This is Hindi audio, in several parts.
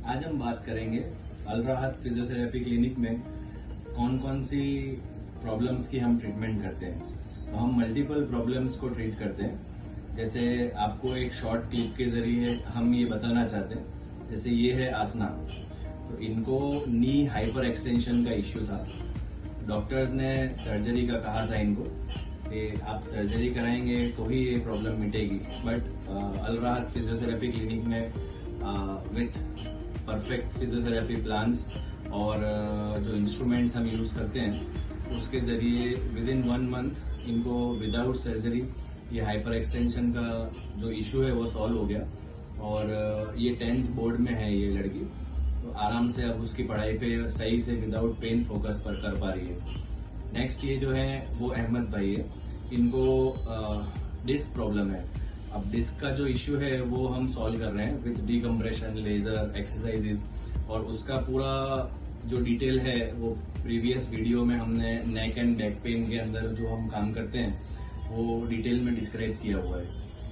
आज हम बात करेंगे अल राहत फिजियोथेरेपी क्लिनिक में कौन कौन सी प्रॉब्लम्स की हम ट्रीटमेंट करते हैं। तो हम मल्टीपल प्रॉब्लम्स को ट्रीट करते हैं। जैसे आपको एक शॉर्ट क्लिप के जरिए हम ये बताना चाहते हैं, जैसे ये है आसना। तो इनको नी हाइपर एक्सटेंशन का इश्यू था। डॉक्टर्स ने सर्जरी का कहा था इनको कि आप सर्जरी कराएंगे तो ही ये प्रॉब्लम मिटेगी। बट अल राहत फिजियोथेरेपी क्लिनिक में विथ परफेक्ट फिजियोथेरेपी प्लान्स और जो इंस्ट्रूमेंट्स हम यूज करते हैं उसके जरिए विद इन 1 मंथ इनको विदाउट सर्जरी ये हाइपर एक्सटेंशन का जो इशू है वो सॉल्व हो गया। और ये 10th बोर्ड में है ये लड़की, तो आराम से अब उसकी पढ़ाई पे सही से विदाउट पेन फोकस पर कर पा रही है। नेक्स्ट ये जो है वो अहमद भाई है, इनको डिस्क प्रॉब्लम है। अब डिस्क का जो इश्यू है वो हम सॉल्व कर रहे हैं विद डीकम्प्रेशन, लेजर, एक्सरसाइजेज, और उसका पूरा जो डिटेल है वो प्रीवियस वीडियो में हमने नेक एंड बैक पेन के अंदर जो हम काम करते हैं वो डिटेल में डिस्क्राइब किया हुआ है।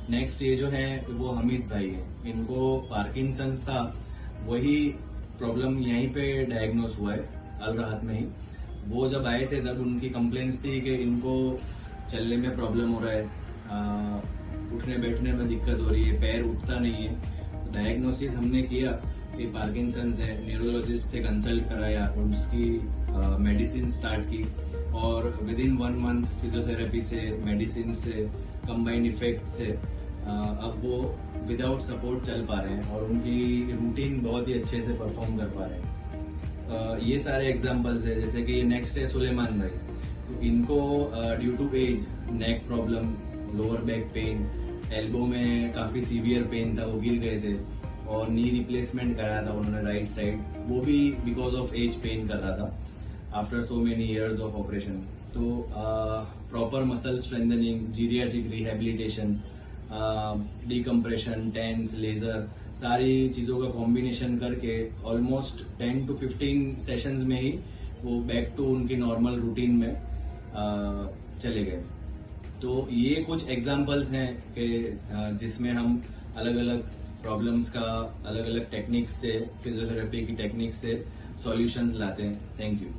नेक्स्ट ये जो है वो हमीद भाई है, इनको पार्किंसंस था, वही प्रॉब्लम यहीं पे डायग्नोस हुआ है अल राहत में ही। वो जब आए थे तब उनकी कंप्लेंट्स थी कि इनको चलने में प्रॉब्लम हो रहा है, उठने बैठने में दिक्कत हो रही है, पैर उठता नहीं है। तो डायग्नोसिस हमने किया कि पार्किंसंस है, न्यूरोलॉजिस्ट से कंसल्ट कराया, उसकी मेडिसिन स्टार्ट की और विद इन 1 मंथ फिजियोथेरेपी से, मेडिसिन से, कंबाइन इफेक्ट से अब वो विदाउट सपोर्ट चल पा रहे हैं और उनकी रूटीन बहुत ही अच्छे से परफॉर्म कर पा रहे हैं। ये सारे एग्जांपल्स है। जैसे कि ये नेक्स्ट है सुलेमान भाई, तो इनको due to age neck problem, lower back pain, elbow में काफी सीवियर पेन था, वो गिर गए थे और नी रिप्लेसमेंट कराया था उन्होंने राइट साइड, वो भी बिकॉज ऑफ एज पेन कर रहा था after so many years of operation. तो proper muscle strengthening, geriatric rehabilitation, decompression, TENS, laser, सारी चीजों का कॉम्बिनेशन करके ऑलमोस्ट 10 to 15 सेशंस में ही वो बैक टू उनकी नॉर्मल रूटीन में चले गए। तो ये कुछ एग्जांपल्स हैं कि जिसमें हम अलग अलग प्रॉब्लम्स का अलग अलग टेक्निक्स से, फिजियोथेरेपी की टेक्निक्स से सॉल्यूशंस लाते हैं। Thank you.